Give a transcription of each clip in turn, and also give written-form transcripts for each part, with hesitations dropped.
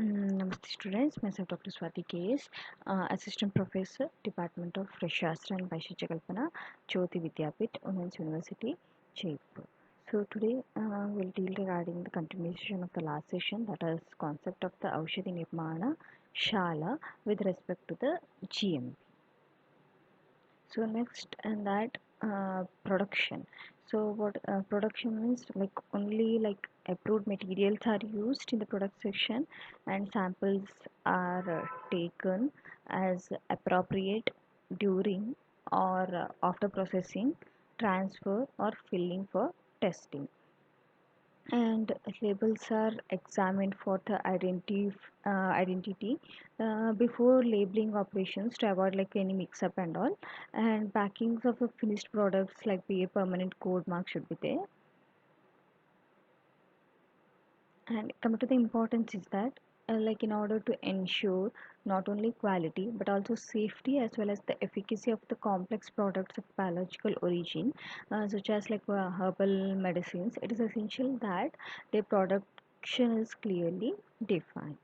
Namaste students, myself Dr. Swati KS, Assistant Professor, Department of Shastra and Vaishya Kalpana, Jyoti Vidyapit, Women's University, Jaipur. So today we'll deal regarding the continuation of the last session, that is concept of the Aushadhi Nirmana Shala with respect to the GMP. So next and that production. So what production means, like only like approved materials are used in the product section and samples are taken as appropriate during or after processing, transfer or filling for testing, and labels are examined for the identity before labeling operations to avoid like any mix up and all, and packings of the finished products like be a permanent code mark should be there. And coming to the importance is that like in order to ensure not only quality but also safety as well as the efficacy of the complex products of biological origin, such as like herbal medicines, it is essential that their production is clearly defined.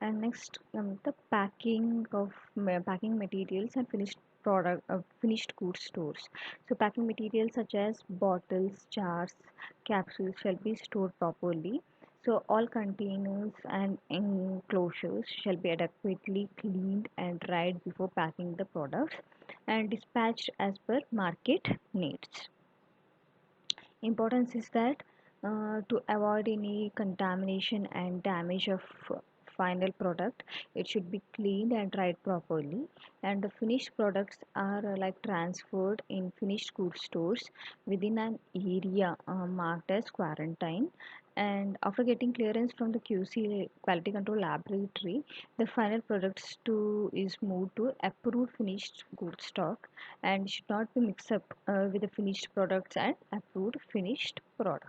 And next, the packing of packing materials and finished goods stores. So packing materials such as bottles, jars, capsules shall be stored properly. So all containers and enclosures shall be adequately cleaned and dried before packing the products and dispatched as per market needs. Importance is that to avoid any contamination and damage of final product, it should be cleaned and dried properly, and the finished products are like transferred in finished goods stores within an area marked as quarantine, and after getting clearance from the QC quality control laboratory, the final products to is moved to approved finished goods stock and should not be mixed up with the finished products and approved finished product.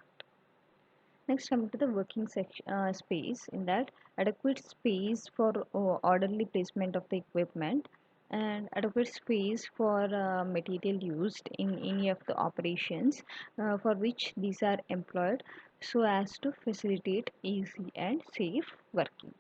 Next, coming to the working space, in that adequate space for orderly placement of the equipment and adequate space for material used in any of the operations for which these are employed, so as to facilitate easy and safe working.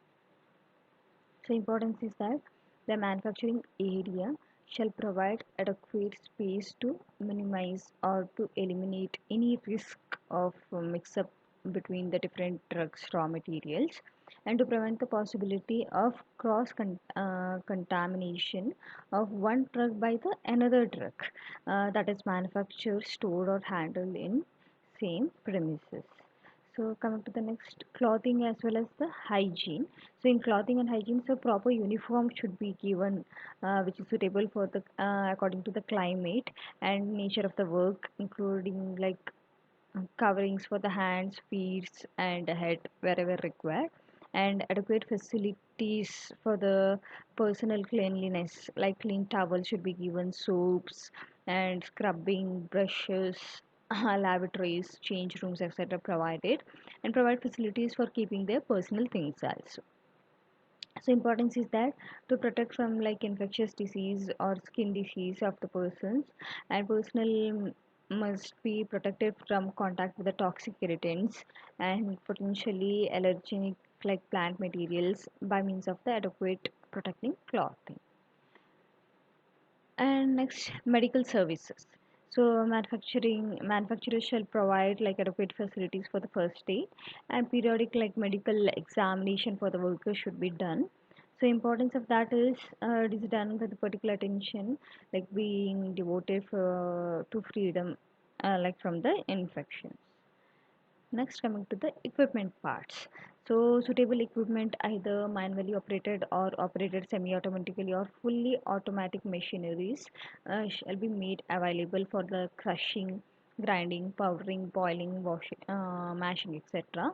So importance is that the manufacturing area shall provide adequate space to minimize or to eliminate any risk of mix-up between the different drugs raw materials, and to prevent the possibility of contamination of one drug by the another drug that is manufactured, stored or handled in same premises. So coming to the next, clothing as well as the hygiene. So in clothing and hygiene, so proper uniform should be given, which is suitable for the according to the climate and nature of the work, including like coverings for the hands, feet, and head wherever required, and adequate facilities for the personal cleanliness, like clean towels should be given, soaps and scrubbing brushes, lavatories, change rooms, etc. provided, and provide facilities for keeping their personal things also. So importance is that to protect from like infectious disease or skin disease of the persons, and personal must be protected from contact with the toxic irritants and potentially allergenic like plant materials by means of the adequate protecting clothing. And next, medical services. So manufacturers shall provide like adequate facilities for the first aid, and periodic like medical examination for the workers should be done. So importance of that is it is done with particular attention, like being devoted to freedom, like from the infections. Next, coming to the equipment parts. So suitable equipment, either manually operated or operated semi-automatically or fully automatic machineries, shall be made available for the crushing, grinding, powdering, boiling, washing, mashing, etc.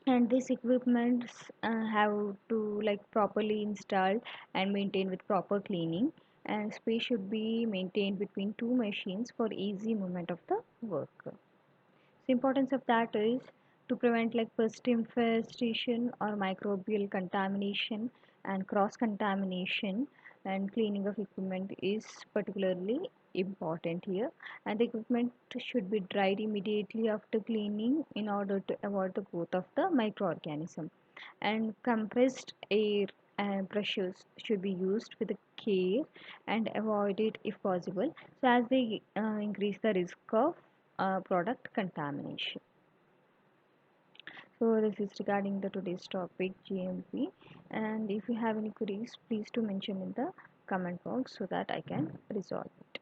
And these equipments have to like properly installed and maintained with proper cleaning, and space should be maintained between two machines for easy movement of the work. The importance of that is to prevent like pest infestation or microbial contamination and cross contamination, and cleaning of equipment is particularly important here, and the equipment should be dried immediately after cleaning in order to avoid the growth of the microorganism. And compressed air brushes should be used with care and avoided if possible, so as they increase the risk of product contamination. So this is regarding the today's topic GMP, and if you have any queries, please to mention in the comment box so that I can resolve it.